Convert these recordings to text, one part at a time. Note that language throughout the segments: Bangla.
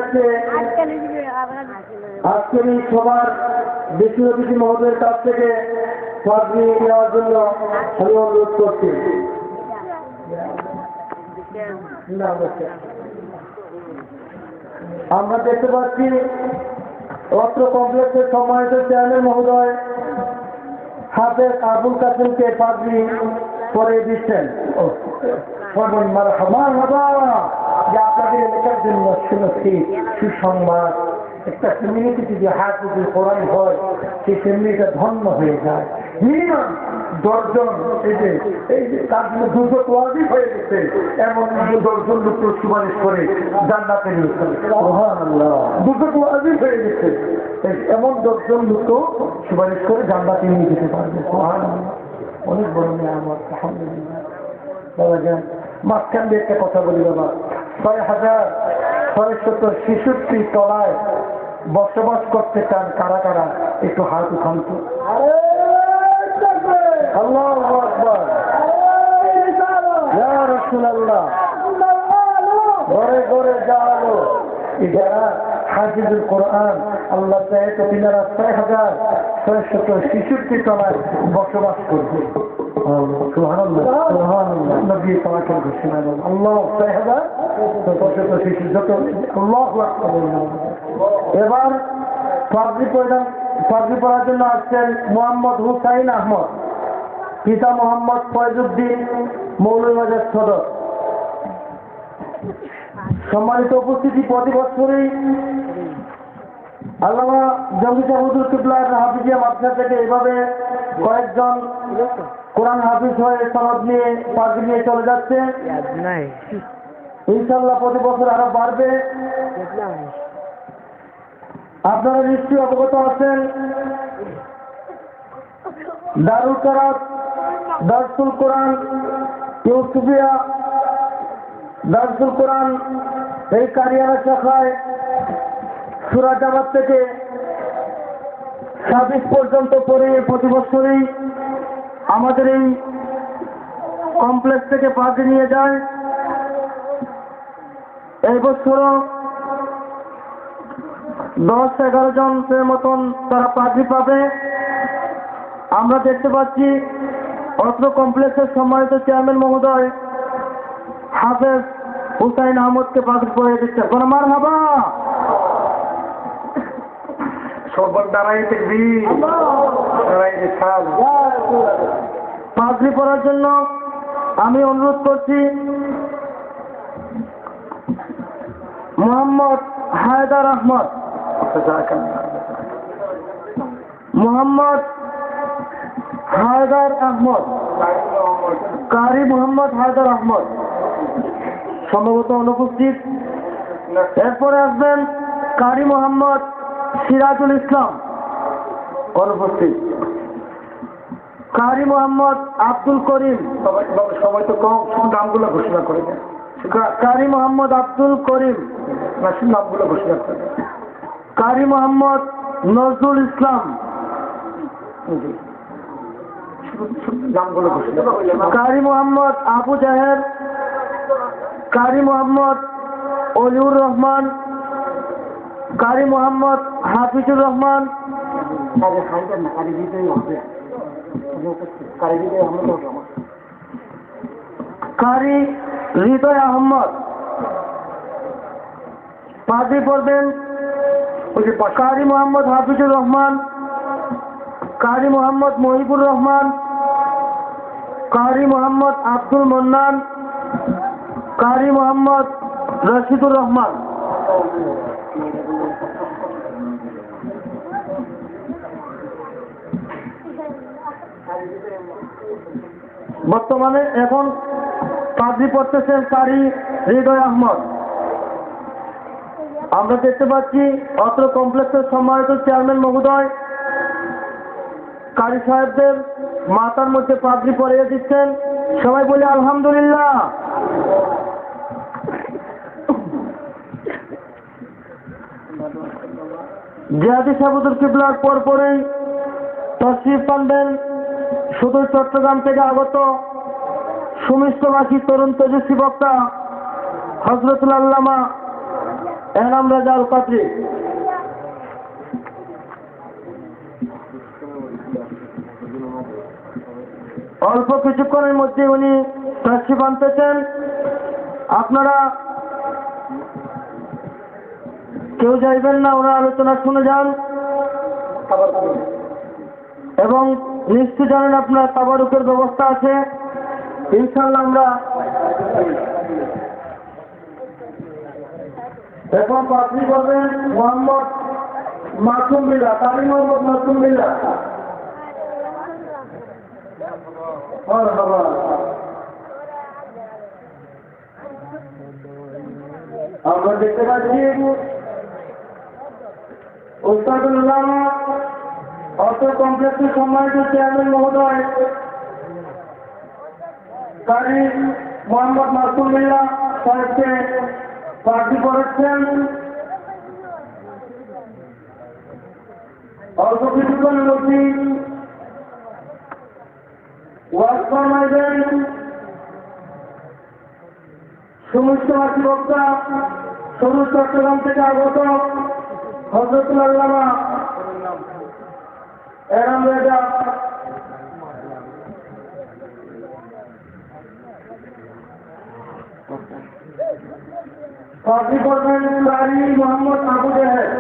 আছে আজকের এই সবার বেশি অতিথি মহোদয়ের কাছ থেকে পাগড়ি নেওয়ার জন্য আমি অনুরোধ করছি। আমরা দেখতে পাচ্ছি অত্র কমপ্লেক্সের সম্মানিত চেয়ারম্যান মহোদয় হাফেজ আবুল কাসেমকে পাগড়ি পরে দিচ্ছেন। যে আপনাদের এলাকার জন্য শুনেছি সুসংবাদ, একটা কমিউনিটি যদি হাফেজুল কোরআন হয় সেই কমিউনিটিটা ধন্য হয়ে যায়। মিনিমাম 10 জন এই যে তার জন্য 200 ওয়াজিব হয়ে গেছে, এমন 10 জন লোক সুপারিশ করে জান্নাতে নিয়ে চলে। সুবহানাল্লাহ, 200 ওয়াজিব হয়ে গেছে, এমন 10 জন লোক সুপারিশ করে জান্নাতে নিয়ে যেতে পারবে। সুবহানাল্লাহ, অনেক বড় নিয়ামত। আলহামদুলিল্লাহ। বাবা যান, মাঝখান দিয়ে একটা কথা বলি বাবা, 6,666 তলায় বসবাস করতে চান কারা কারা? একটু হাত উঠান তো। আল্লাহু আকবার, ইয়া রাসূলুল্লাহ। ঘরে ঘরে যাওয়ালো যারা হাফিজুল কোরআন আল্লাহ চাহে তো তিনারা 6,666 তলায় বসবাস করবে। সুবহানাল্লাহ, সুবহানাল্লাহ। নবী পাকের ঘোষণা, আল্লাহ 6,666 যত আল্লাহু আকবার। এবার পাগড়ি পরার জন্য আসছেন মোহাম্মদ হুসাইন আহমদ, পিতা মোহাম্মদ ফয়জুদ্দিন, মৌলভীবাজার সদর। সম্মানিত উপস্থিতি, প্রতি বছরই আল্লামা জঙ্গি হুজুর কিবলার হাফিজিয়া মাদ্রাসা থেকে এইভাবে কয়েকজন কোরআন হাফিজ হয়ে সনদ নিয়ে পাগড়ি নিয়ে চলে যাচ্ছে। ইনশাআল্লাহ প্রতি বছর আরো বাড়বে। আপনারা নিশ্চয়ই অবগত আছেন দারুল কারাত দারসুল কোরআন ইউসুফিয়া দারসুল কোরআন এই কারিয়ানা শাখায় সুরাজাবাদ থেকে 26 পর্যন্ত পরে প্রতি বছরই আমাদের এই কমপ্লেক্স থেকে পাগড়ি নিয়ে যায়। এই বছরও 10-11 জনের মতন তারা পাগড়ি পাবে। আমরা দেখতে পাচ্ছি অত্র কমপ্লেক্সের সম্মানিত চেয়ারম্যান মহোদয় হাফেজ হুসাইন আহমদকে পাগড়ি পরিয়ে দিচ্ছে। কোন মারহাবা, সবার দাঁড়াই থাকবি। পাগড়ি পরার জন্য আমি অনুরোধ করছি মোহাম্মদ হায়দার আহমদ, মোহাম্মদ হায়দার আহমদ, কারি মোহাম্মদ হায়দার আহমদ সম্ভবত অনুপস্থিত। এরপরে আসবেন কারি মোহাম্মদ সিরাজুল ইসলাম, অনুপস্থিত। কারি মোহাম্মদ আব্দুল করিম, সবাই তো কম নামগুলো ঘোষণা করে দেন। কারি মোহাম্মদ আব্দুল করিম, নামগুলো ঘোষণা করে দেন। কারি মোহাম্মদ নজরুল ইসলাম, নামগুলো ঘোষণা। কারি মোহাম্মদ আবু জাহের, কারি মোহাম্মদ অলিউর রহমান, কারি মোহাম্মদ হাফিজুর রহমান, কারি হৃদয় আহমদ। পাগড়ি পড়বেন কারি মোহাম্মদ হাফিজুর রহমান, কারি মোহাম্মদ মহিবুর রহমান, কারি মোহাম্মদ আব্দুল মন্নান, কারি মোহাম্মদ রশিদুর রহমান। বর্তমানে এখন পাগড়ি পড়তেছেন কারি হৃদয় আহমদ। আমরা দেখতে পাচ্ছি অত্র কমপ্লেক্সের সম্মানিত চেয়ারম্যান মহোদয় কারি সাহেবদের মাথার মধ্যে পাগড়ি পরিয়ে দিচ্ছেন। সবাই বলি আলহামদুলিল্লাহ। জিয়াদি সাহেবুল কিবলার পরপরেই তশরিফ আনবেন সুদূর চট্টগ্রাম থেকে আগত সুমিষ্টভাষী তরুণ তেজস্বী বক্তা হযরতুল আল্লামা এহরাম রাজা আল কাদরি। অল্প কিছুক্ষণের মধ্যে উনি তাশরিফ আনতেছেন। আপনারা কেউ যাইবেন না, ওনার আলোচনা শুনে যান। এবং নিশ্চয় জানেন আপনার তাবারুকের ব্যবস্থা আছে। ইনশাআল্লাহ আমরা এখন পাত্রী করবেন মোহাম্মদ মাসুম বিল্লাহ, কারি মোহাম্মদ মাসুম বিল্লাহ। আমরা দেখতে পাচ্ছি ওস্তাদুল উলামা অর্থ কমপ্লেক্সের সম্মানিত চেয়ারম্যান মহোদয় কারি মোহাম্মদ মাসুম বিল্লাহ সাহেবকে প্রার্থী করেছেন। অল্প কিছুক্ষণের মধ্যেই ওয়াজ ফরমাইবেন সমস্যাবাসী বক্তা সবুজ চট্টগ্রাম থেকে আগত হযরতুল আল্লামা এহরাম রাজা প্রার্থী করবেন কারি মোহাম্মদ আবু জাহেদ,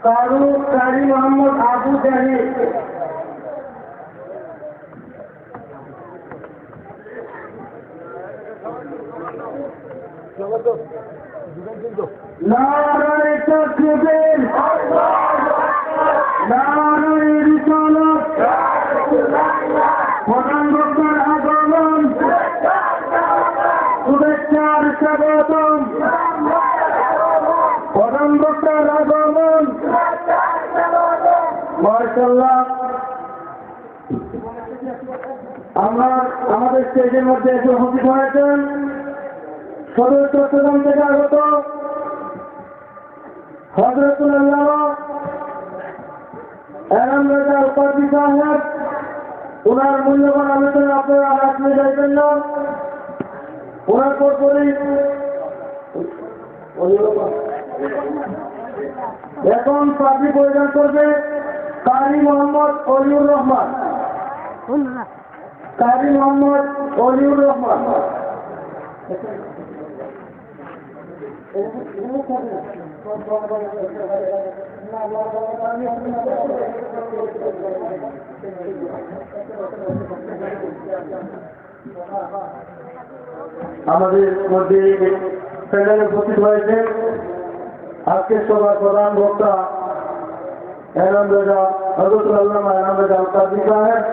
কারি মোহাম্মদ আবু জাহেদ। নারায়ে তাকবীর, নারায়ে রিসালাত, প্রধান বক্তার আগমন, শুভেচ্ছার স্বাগতম, প্রধান বক্তার আগমন। মাশাআল্লাহ, আমাদের স্টেজের মধ্যে এসে উপস্থিত হয়েছেন সদর চট্টগ্রাম থেকে আগত হযরতুল আল্লামা এহরাম রাজা আল কাদরি সাহেব। ওনার মূল্যবান আলোচনা আপনারা রাখতে যাইবেন না। ওনার পরপরই এখন প্রার্থী পরিধান করবে কারি মোহাম্মদ অলিউর রহমান, কারি মোহাম্মদ অলিউর রহমান। আমাদের মধ্যে প্যানেলে উপস্থিত হয়েছে আজকের সভার প্রধান বক্তা এহরাম রাজা হযরতুল আল্লামা এহরাম রাজা আল কাদরি সাহেব।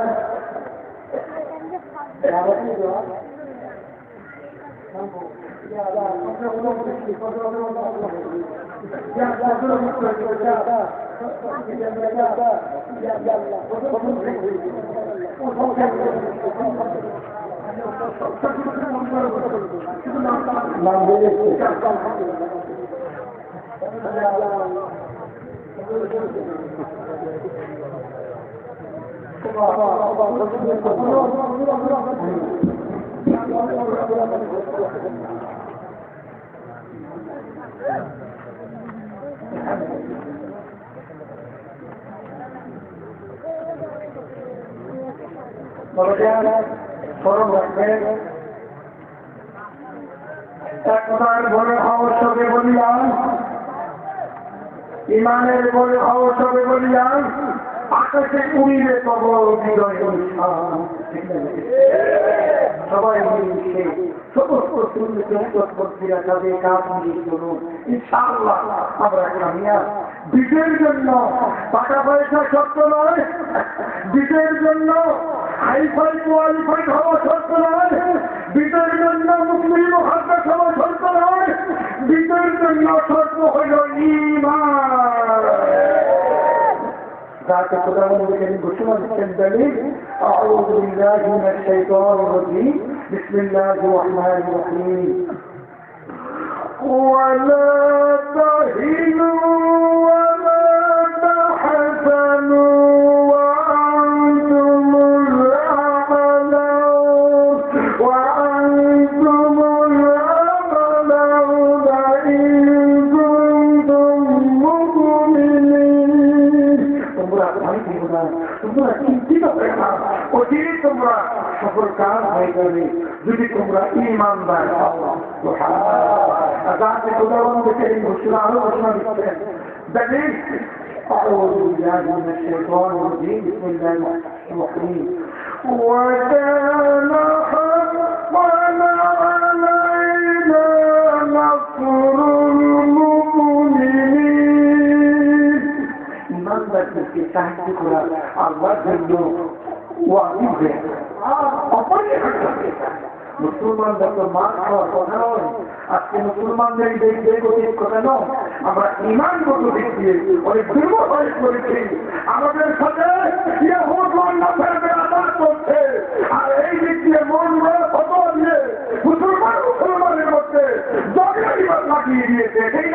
আবশ্যকে বলিলাম, ইমানের বলে আবশ্যকে বলিলাম, আকাশে উড়িলে তব হৃদয় সবাই মিলে সমস্ত সুন্দর তাদের কাজ নিয়ে চলুন। ইনশাআল্লাহ আমরা কামিয়াব। বিজয়ের জন্য টাকা পয়সা সত্য নয়, বিজয়ের জন্য হাইফাই কোয়ালিফাইড হওয়া সত্য নয়, বিজয়ের জন্য মুসলিম মহাদ্দাস হওয়া সত্য নয়, বিজয়ের জন্য সত্য হইল ঈমান। ذاك قدام الذين بشرى الدليل. أعوذ بالله من الشيطان الرجيم. بسم الله الرحمن الرحيم. ولا تهنوا ولا تحزنوا وأنتم الأعلون وأنتم الأعلون إن তোমরা চিন্তিত হয়ে না, অচিরেই তোমরা সকল কাজ হয়ে যাবে যদি তোমরা ইমানদার হও। আজকে খোদাবন্ধ থেকে এই ঘোষণা আরো ঘোষণা দিচ্ছেন, দেখেন أعوذ بالله من الشيطان الرجيم بسم الله الرحمن الرحيم وكان حقا علينا نصر المؤمنين ইমানদারদেরকে সাহায্য করা আল্লাহর জন্য ওয়াজিব হয়ে গেছে, অপরিহার্য হয়ে গেছে। মুসলমানদের তো মার খাওয়ার কথা নয়, আজকে মুসলমানদের দেখবে গতির কথা নয়, আমরা ইমানগত দিক দিয়ে অনেক দুর্বল হয়ে পড়েছি। আমাদের সাথে আঘাত করছে, আর এই দিক দিয়ে মন ফটো দিয়ে মুসলমানের মধ্যে জগের লাগিয়ে দিয়েছে। সেই